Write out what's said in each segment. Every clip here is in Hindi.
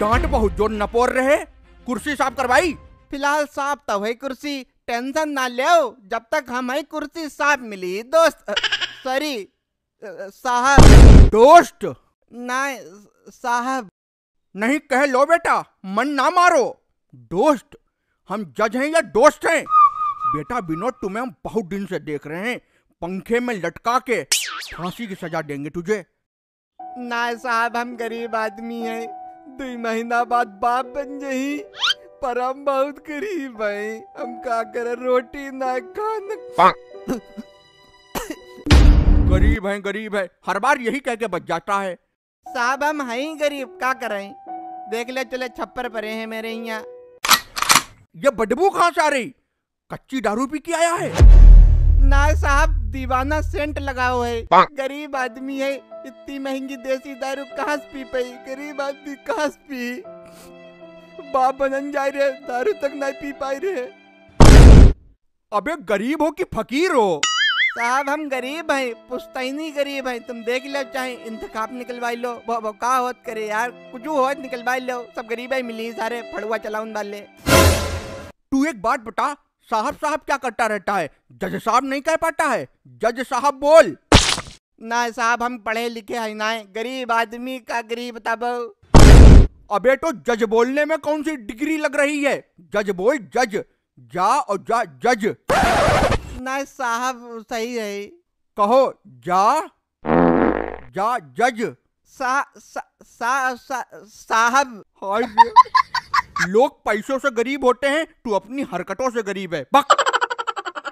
डांट बहुत जोर नपोर रहे। कुर्सी साफ करवाई? फिलहाल साफ तो है कुर्सी, टेंशन ना ले, जब तक हमें कुर्सी साफ मिली दोस्त। सॉरी साहब। दोस्त ना साहब। नहीं कह लो बेटा, मन ना मारो। दोस्त, हम जज हैं या दोस्त हैं? बेटा विनोद, तुम्हें हम बहुत दिन से देख रहे हैं, पंखे में लटका के फांसी की सजा देंगे तुझे। ना साहब, हम गरीब आदमी हैं, 2 महीना बाद बाप बन जाही, पर हम बहुत गरीब हैं, हम का करें, रोटी ना खाना। गरीब है, हर बार यही कह के बच जाता है। साहब हम हैं ही गरीब, क्या करें, देख ले चले छप्पर पड़े हैं मेरे यहाँ। ये बदबू कहाँ से आ रही? कच्ची दारू पी के आया है? ना साहब, दीवाना सेंट लगाओ है, गरीब आदमी है, इतनी महंगी देसी दारू कहाँ से पी पाई, गरीब आदमी कहाँ से पी, बाप बनन जा रहे, दारू तक नहीं पी पाई रहे। अबे गरीब हो कि फकीर हो? साहब हम गरीब हैं, पुश्तैनी गरीब हैं, तुम देख लो, चाहे इंतखाब निकलवाई लो, वो का होत करे यार, कुछ होत निकलवाई लो, सब गरीब ही मिली सारे फड़ुआ चलाउन वाले। तू एक बात बता, साहब साहब क्या करता रहता है? जज साहब नहीं कह पाता है? जज साहब बोल। ना साहब, हम पढ़े लिखे हैं ना, गरीब आदमी का गरीब तब। अबे तो जज बोलने में कौन सी डिग्री लग रही है? जज बोल, जज, जा और जा जज। ना साहब सही है। कहो जा जा जज। साहब। हाय लोग पैसों से गरीब होते हैं, तू अपनी हरकतों से गरीब है। बक।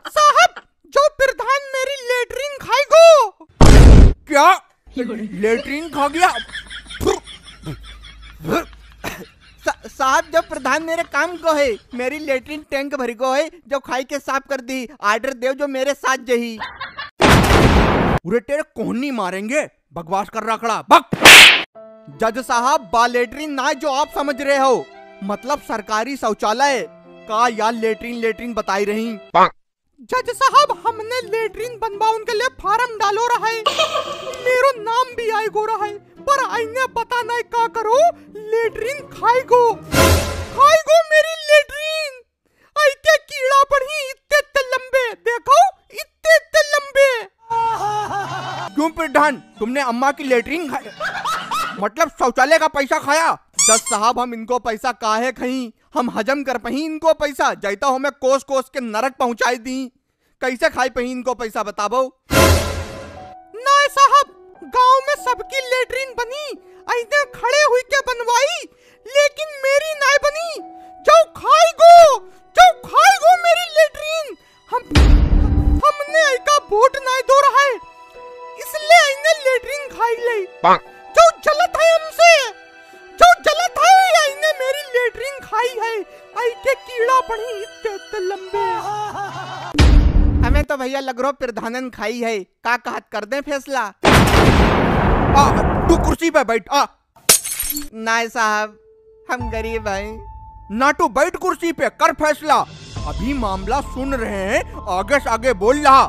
साहब, जो प्रधान मेरी लेटरिन खाएगो। क्या लेटरिन खा गया? साहब, जो प्रधान मेरे काम को है, मेरी लेटरिन टैंक भरी को है, जो खाई के साफ कर दी, आर्डर दे जो मेरे साथ जही। पूरे तेरे कोहनी मारेंगे, बकवास कर रखड़ा। बक। जज साहब, बा लेटरिन ना जो आप समझ रहे हो, मतलब सरकारी शौचालय का या लेटरिन बताई रही। जज साहब, हमने लेटरिन बनवाने के लिए फार्म डालो रहा है, मेरो नाम भी आई गो रहा है, पर आईने पता नहीं का करो, लेटरिन खाएगो मेरी लेटरिन। आई के कीड़ा पड़ी, इतने लंबे, देखो इतने लंबे। क्यों प्रधान, तुमने अम्मा की लेटरिन खाई, मतलब शौचालय का पैसा खाया? जज साहब, हम इनको पैसा काहे खई, हम हजम कर पही इनको पैसा, जैता हमें कोस कोस के नरक पहुंचाई दी, कैसे खाई पही इनको पैसा बताबो। ना साहब, गांव में सबकी लेटरिन बनी, ऐसे खड़े हुई के बनवाई, लेकिन मेरी नहीं बनी, जो खाएगो मेरी लेटरिन। हमने ऐका वोट नहीं दो रहा है, इसलिए इन्हें लेटरिन खाई ले, जो जलत है हमसे, जो जलत है, इन्हें मेरी लेटरिन खाई है, आई के कीड़ा पड़ी, इतने लंबे। हमें तो भैया लग रहा प्रधानन खाई है, का कहत कर दे फैसला। तू कुर्सी पे बैठ। ना साहब, हम गरीब हैं। ना तू बैठ कुर्सी पे, कर फैसला। अभी मामला सुन रहे हैं, आगे से आगे बोल रहा।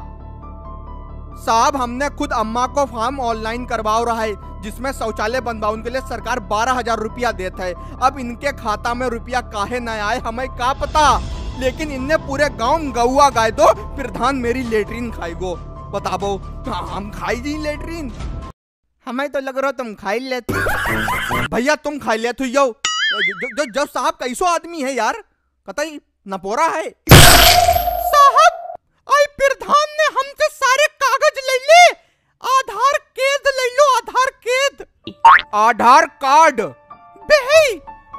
साहब, हमने खुद अम्मा को फॉर्म ऑनलाइन करवाओ रहा है, जिसमें शौचालय बनवाने के लिए सरकार 12,000 रुपया देता है। अब इनके खाता में रुपया काहे न आए हमें क्या पता, लेकिन इनने पूरे गांव गौआ गाय दो, प्रधान मेरी लेटरिन खाएगो। बताबो, हम खाई जी लेटरिन? हमें तो लग रहा तुम खाई लेते। भैया तुम खाई लेते हो। जब साहब कैसो आदमी है यार, कतई नपोरा है। साहब, आई प्रधान ने हमसे सारे कागज ले ले, आधार केद ले लो, आधार केद। आधार कार्ड बेही,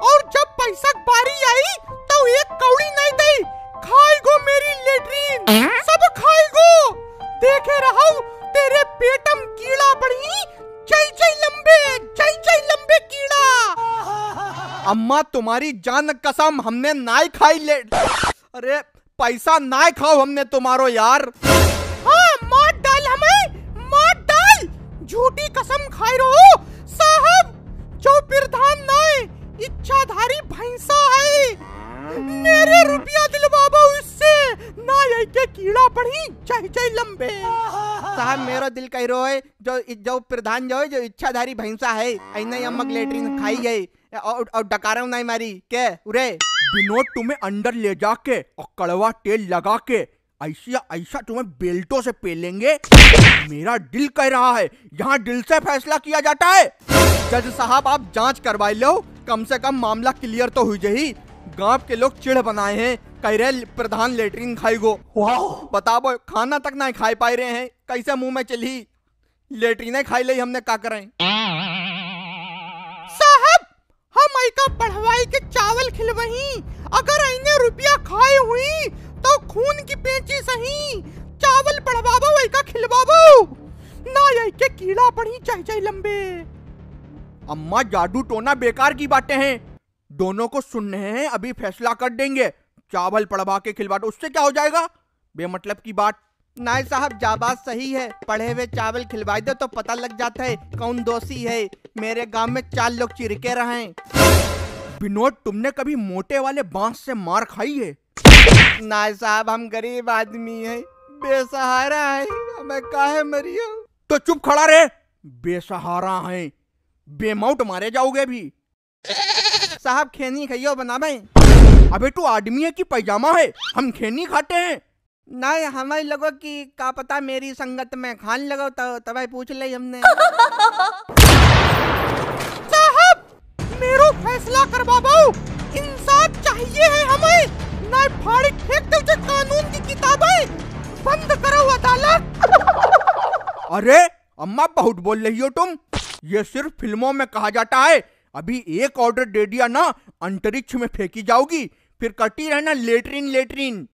और जब पैसा बारी आई तो एक कौड़ी नहीं दी, खाएगो मेरी लेटरिन, सब खाएगो। देखे रहो, तेरे पेटम कीड़ा पड़ी, जय लंबे कीड़ा। अम्मा तुम्हारी जान कसम, हमने नाई खाई ले, अरे पैसा नाई खाओ हमने तुम्हारो यार। हाँ, मार डाल हमें, मार डाल, झूठी कसम खाई रहो। साहब, जो प्रधान नाई इच्छाधारी भैंसा है, मेरे रुपया दिलवाबो इससे, ना यही के कीड़ा पड़ी, जय लंबे। साहब, मेरा दिल कह रहा है, जो प्रधान जो है, जो इच्छाधारी भैंसा है, ऐने अम्मक लेटरिन खाई है, और डकारा नहीं मारी के उरे। विनोद तुम्हें अंदर ले जाके और कड़वा तेल लगा के ऐसा ऐसा तुम्हें बेल्टों से पेलेंगे। मेरा दिल कह रहा है, यहाँ दिल से फैसला किया जाता है। जज साहब आप जांच करवाई लो, कम से कम मामला क्लियर तो हुई जही। गांव के लोग चिढ़ बनाए हैं, कह रहे प्रधान लेटरिन खाई गो। बताओ खाना तक नहीं खाई पाए रहे हैं, कैसे मुंह में चली लेटरिन खाई ली, हमने का करें। साहब हम का पढ़वाई के चावल खिलवही, अगर इन्हें रुपया खाए हुई तो खून की पेची सही, चावल पढ़वाबो वही का खिलवाबो ना, यही के कीड़ा पड़ी चाहे लंबे। अम्मा जादू टोना बेकार की बातें हैं, दोनों को सुन रहे हैं, अभी फैसला कर देंगे। चावल पढ़वा के खिलवा दो, उससे क्या हो जाएगा, बेमतलब की बात। नाय साहब जा बात सही है, पढ़े हुए चावल खिलवाई दो तो पता लग जाता है कौन दोषी है। मेरे गांव में 4 लोग चिरके रहे। विनोद तुमने कभी मोटे वाले बांस से मार खाई है? नाय साहब हम गरीब आदमी है, बेसहारा है, हमें काहे मरियो। तो चुप खड़ा रहे, बेसहारा है, बेमौत मारे जाओगे भी। साहब खेनी खाइयो बनावे। अबे तू आदमी है कि पैजामा है, हम खेनी खाते हैं। नहीं हमें लगो कि का पता मेरी संगत में खान लगो तो तब पूछ ले हमने। साहब मेरो फैसला करवाओ, इंसाफ चाहिए है हमें, ना फाड़ फेंक दो जो कानून की किताबें, बंद करो अदालत। अरे अम्मा बहुत बोल रही हो तुम, ये सिर्फ फिल्मों में कहा जाता है। अभी एक ऑर्डर दे दिया ना, अंतरिक्ष में फेंकी जाओगी, फिर करती रहना लेटरिन लेटरिन।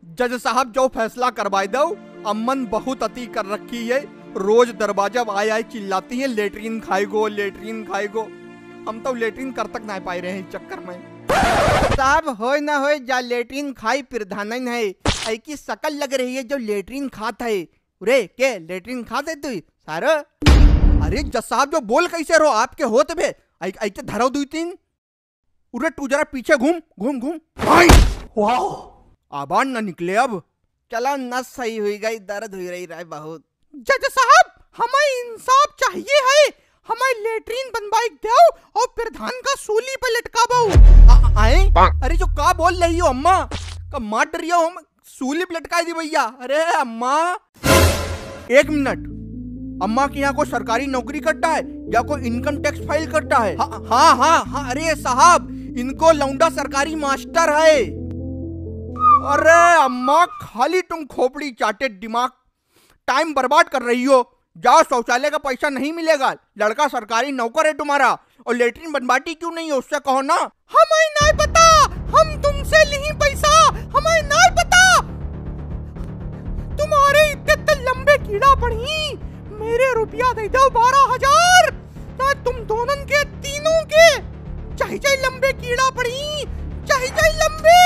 जज साहब जो फैसला करवाई दो, अम्मन बहुत अति कर रखी है, रोज दरवाजा आए चिल्लाती है लेटरिन खाएगो लेटरिन खाएगो। हम तो लेटरिन कर तक नहीं पाए रहे हैं चक्कर में। साहब होए ना होए जा लेटरिन खाई प्रधान है, ऐ की शकल लग रही है जो लेटरिन खाता है। उरे के लेटरिन खाते तू सारो। अरे जज साहब जो बोल कैसे रहो, आपके होते भे ऐसे धरो 2-3। उरे तू जरा पीछे घूम घूम घूम। वाह आवाज न निकले अब। चलो नस सही हुई गई, दर्द हुई रही है बहुत। जज साहब हमें इंसाफ चाहिए है, हमें लेटरिन बनवाई दो और प्रधान का सूली पे लटकाबो। आए अरे जो का बोल रही हो अम्मा, कब मार रही हो, हम सूली पे लटका दी भैया। अरे अम्मा 1 मिनट, अम्मा के यहाँ कोई सरकारी नौकरी करता है या कोई इनकम टैक्स फाइल करता है? हाँ हाँ हाँ, अरे साहब इनको लौंडा सरकारी मास्टर है। अरे अम्मा खाली तुम खोपड़ी चाटे दिमाग टाइम बर्बाद कर रही हो। जाओ, शौचालय का पैसा नहीं मिलेगा, लड़का सरकारी नौकर है तुम्हारा, और लेटरिन बनवाती क्यों नहीं है उससे कहो ना। हमें नहीं पता, हम तुमसे नहीं पैसा, हमें नहीं पता। तुम्हारे इतने लंबे कीड़ा पड़ी, मेरे रुपया दे दो 12,000, ना तुम दोनों के तीनों के चाहे लंबे कीड़ा पड़ी, चाहे लंबे।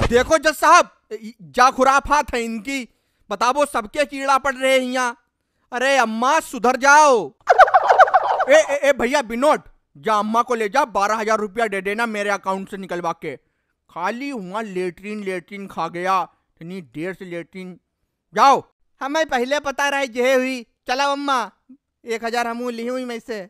देखो जज साहब जा खुराफात है इनकी, बताओ सबके कीड़ा पड़ रहे हैं यहाँ। अरे अम्मा सुधर जाओ। ए भैया विनोद जा अम्मा को ले जा, 12,000 रुपया दे देना मेरे अकाउंट से निकलवा के। खाली वहाँ लेटरिन लेटरिन खा गया, इतनी देर से लेटरिन। जाओ। हमें पहले पता रहे जे हुई। चलो अम्मा 1,000 हम ली हुई में से।